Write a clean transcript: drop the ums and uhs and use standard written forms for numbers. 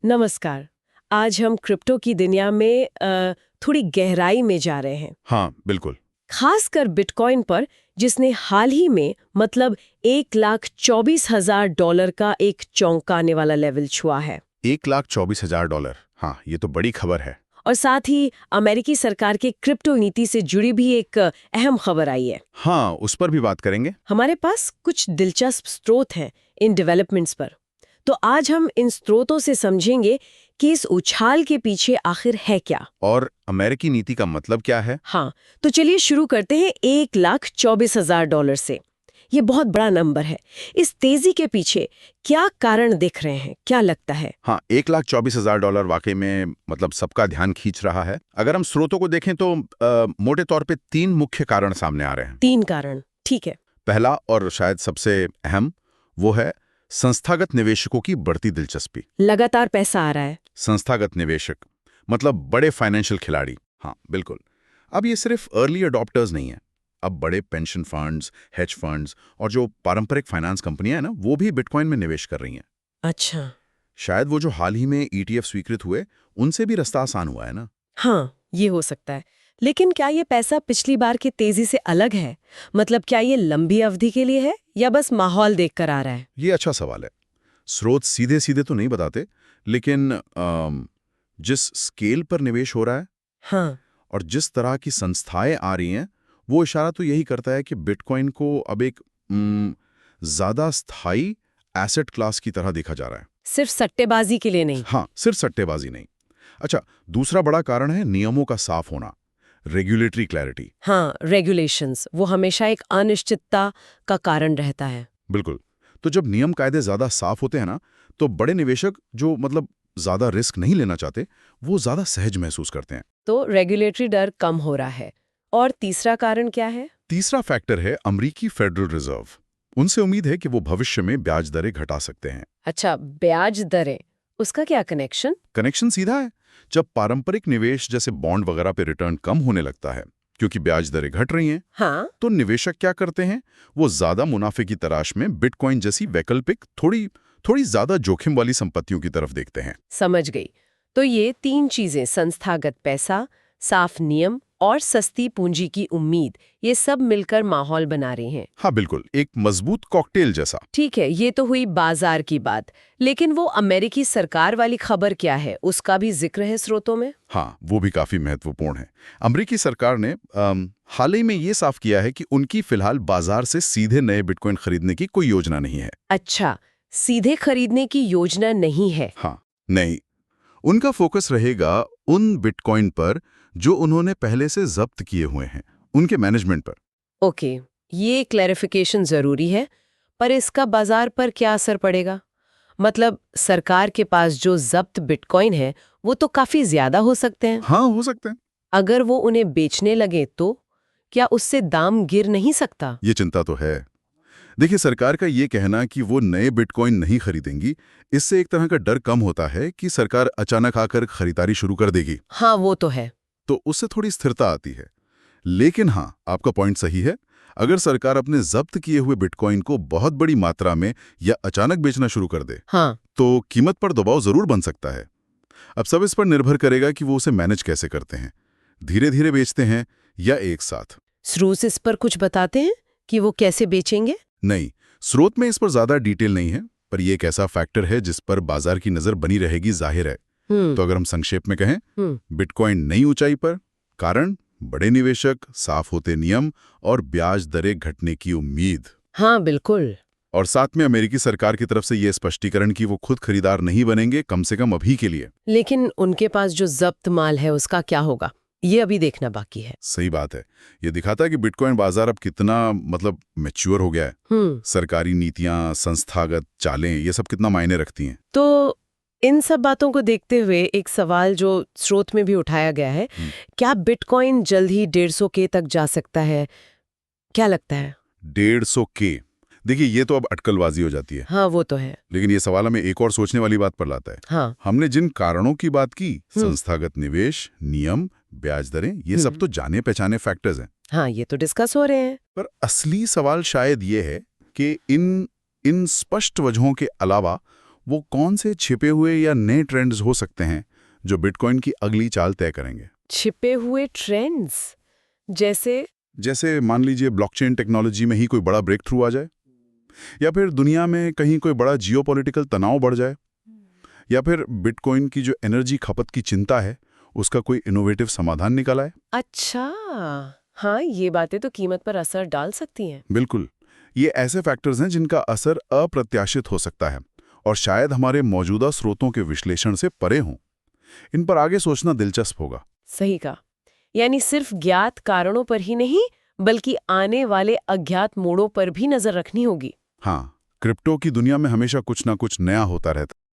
नमस्कार। आज हम क्रिप्टो की दुनिया में थोड़ी गहराई में जा रहे हैं। हाँ, बिल्कुल। खासकर बिटकॉइन पर, जिसने हाल ही में मतलब $1,24,000 का एक चौंकाने वाला लेवल छुआ है। $1,24,000। हाँ, ये तो बड़ी खबर है। और साथ ही अमेरिकी सरकार के क्रिप्टो नीति से जुड़ी भी एक अहम खबर आई है। हाँ, उस पर भी बात करेंगे। हमारे पास कुछ दिलचस्प स्रोत हैं इन डेवलपमेंट्स पर, तो आज हम इन स्रोतों से समझेंगे कि इस उछाल के पीछे आखिर है क्या। और अमेरिकी नीति का मतलब क्या है? हाँ, तो चलिए शुरू करते हैं $1,24,000 से। ये बहुत बड़ा नंबर है। इस तेजी के पीछे क्या कारण दिख रहे हैं, क्या लगता है? हाँ, $1,24,000 वाकई में मतलब सबका ध्यान खींच रहा है। अगर हम स्रोतों को देखें तो मोटे तौर पे 3 मुख्य कारण सामने आ रहे हैं। 3 कारण, ठीक है। पहला और शायद सबसे अहम वो है संस्थागत निवेशकों की बढ़ती दिलचस्पी। लगातार पैसा आ रहा है। संस्थागत निवेशक मतलब बड़े फाइनेंशियल खिलाड़ी। हाँ, बिल्कुल। अब ये सिर्फ अर्ली अडॉप्टर्स नहीं है। अब बड़े पेंशन फंड्स, हेज फंड्स और जो पारंपरिक फाइनेंस कंपनियां हैं ना, वो भी बिटकॉइन में निवेश कर रही हैं। अच्छा। शायद वो जो हाल ही में ETF स्वीकृत हुए, उनसे भी रास्ता आसान हुआ है ना। हाँ, ये हो सकता है। लेकिन क्या ये पैसा पिछली बार की तेजी से अलग है? मतलब क्या ये लंबी अवधि के लिए है या बस माहौल देखकर आ रहा है? ये अच्छा सवाल है। स्रोत सीधे सीधे तो नहीं बताते, लेकिन जिस स्केल पर निवेश हो रहा है हाँ। और जिस तरह की संस्थाएं आ रही हैं, वो इशारा तो यही करता है कि बिटकॉइन को अब एक ज्यादा स्थायी एसेट क्लास की तरह देखा जा रहा है। सिर्फ सट्टेबाजी के लिए नहीं। हाँ, सिर्फ सट्टेबाजी नहीं। अच्छा, दूसरा बड़ा कारण है नियमों का साफ होना, रेगुलेटरी क्लैरिटी। हाँ, रेगुलेशंस वो हमेशा एक अनिश्चितता का कारण रहता है। बिल्कुल। तो जब नियम कायदे ज्यादा साफ होते हैं ना, तो बड़े निवेशक जो मतलब ज्यादा रिस्क नहीं लेना चाहते, वो ज्यादा सहज महसूस करते हैं। तो रेगुलेटरी डर कम हो रहा है। और तीसरा कारण क्या है? तीसरा फैक्टर है अमेरिकी फेडरल रिजर्व। उनसे उम्मीद है कि वो भविष्य में ब्याज दरें घटा सकते हैं। अच्छा, ब्याज दरें, उसका क्या कनेक्शन? कनेक्शन सीधा है। जब पारंपरिक निवेश जैसे बॉन्ड वगैरह पे रिटर्न कम होने लगता है क्योंकि ब्याज दरें घट रही हैं, हाँ। तो निवेशक क्या करते हैं? वो ज्यादा मुनाफे की तलाश में बिटकॉइन जैसी वैकल्पिक थोड़ी ज्यादा जोखिम वाली संपत्तियों की तरफ देखते हैं। समझ गई। तो ये 3 चीजें, संस्थागत पैसा, साफ नियम और सस्ती पूंजी की उम्मीद, ये सब मिलकर माहौल बना रही हैं। हाँ, बिल्कुल, एक मजबूत कॉकटेल जैसा। ठीक है, ये तो हुई बाजार की बात। लेकिन वो अमेरिकी सरकार वाली खबर क्या है, उसका भी जिक्र है स्रोतों में? हाँ, वो भी काफी महत्वपूर्ण है। अमेरिकी सरकार ने हाल ही में ये साफ किया है कि उनकी फिलहाल बाजार से सीधे नए बिटकॉइन खरीदने की कोई योजना नहीं है। अच्छा, सीधे खरीदने की योजना नहीं है। हाँ, नहीं। उनका फोकस रहेगा उन बिटकॉइन पर जो उन्होंने पहले से जब्त किए हुए हैं, उनके मैनेजमेंट पर। ओके, ये क्लैरिफिकेशन जरूरी है। पर इसका बाजार पर क्या असर पड़ेगा? मतलब सरकार के पास जो जब्त बिटकॉइन है, वो तो काफी ज्यादा हो सकते हैं। हाँ, हो सकते हैं। अगर वो उन्हें बेचने लगे तो क्या उससे दाम गिर नहीं सकता? ये चिंता तो है। देखिए, सरकार का ये कहना कि वो नए बिटकॉइन नहीं खरीदेंगी, इससे एक तरह का डर कम होता है कि सरकार अचानक आकर खरीदारी शुरू कर देगी। हाँ, वो तो है। तो उससे थोड़ी स्थिरता आती है। लेकिन हाँ, आपका पॉइंट सही है। अगर सरकार अपने जब्त किए हुए बिटकॉइन को बहुत बड़ी मात्रा में या अचानक बेचना शुरू कर दे, हाँ। तो कीमत पर दबाव जरूर बन सकता है। अब सब इस पर निर्भर करेगा कि वो उसे मैनेज कैसे करते हैं, धीरे धीरे बेचते हैं या एक साथ। स्रोत इस पर कुछ बताते हैं कि वो कैसे बेचेंगे? नहीं, स्रोत में इस पर ज्यादा डिटेल नहीं है, पर यह एक ऐसा फैक्टर है जिस पर बाजार की नजर बनी रहेगी, जाहिर है। तो अगर हम संक्षेप में कहें, बिटकॉइन नई ऊंचाई पर, कारण बड़े निवेशक, साफ होते नियम और ब्याज दरें घटने की उम्मीद। हाँ, बिल्कुल। और साथ में अमेरिकी सरकार की तरफ से यह स्पष्टीकरण कि वो खुद खरीदार नहीं बनेंगे, कम से कम अभी के लिए। लेकिन उनके पास जो जब्त माल है उसका क्या होगा, ये अभी देखना बाकी है। सही बात है। ये दिखाता है कि बिटकॉइन बाजार अब कितना मतलब मैच्योर हो गया है। सरकारी नीतियां, संस्थागत चालें, ये सब कितना मायने रखती हैं। तो इन सब बातों को देखते हुए एक सवाल जो स्रोत में भी उठाया गया है, क्या बिटकॉइन जल्द ही 150 तक जा सकता है? क्या लगता है? 150 देखिए, ये तो अब अटकलबाजी हो जाती है। हाँ, वो तो है। लेकिन ये सवाल हमें एक और सोचने वाली बात पर लाता है। हाँ। हमने जिन कारणों की बात की, संस्थागत निवेश, नियम, ब्याज दरें, ये सब तो जाने पहचाने फैक्टर्स हैं। हाँ, ये तो डिस्कस हो रहे हैं। पर असली सवाल शायद ये है कि इन स्पष्ट वजहों के अलावा वो कौन से छिपे हुए या नए ट्रेंड्स हो सकते हैं जो बिटकॉइन की अगली चाल तय करेंगे? छिपे हुए ट्रेंड्स जैसे मान लीजिए ब्लॉकचेन टेक्नोलॉजी में ही कोई बड़ा ब्रेक थ्रू आ जाए, या फिर दुनिया में कहीं कोई बड़ा जियोपॉलिटिकल तनाव बढ़ जाए, या फिर बिटकॉइन की जो एनर्जी खपत की चिंता है उसका कोई इनोवेटिव समाधान निकल आए। अच्छा, हाँ, ये बातें तो कीमत पर असर डाल सकती हैं। बिल्कुल, ये ऐसे फैक्टर्स हैं जिनका असर अप्रत्याशित हो सकता है और शायद हमारे मौजूदा स्रोतों के विश्लेषण से परे हों। इन पर आगे सोचना दिलचस्प होगा। सही कहा। यानी सिर्फ ज्ञात कारणों पर ही नहीं, बल्कि आने वाले अज्ञात मोड़ों पर भी नजर रखनी होगी। हाँ, क्रिप्टो की दुनिया में हमेशा कुछ ना कुछ नया होता रहता है।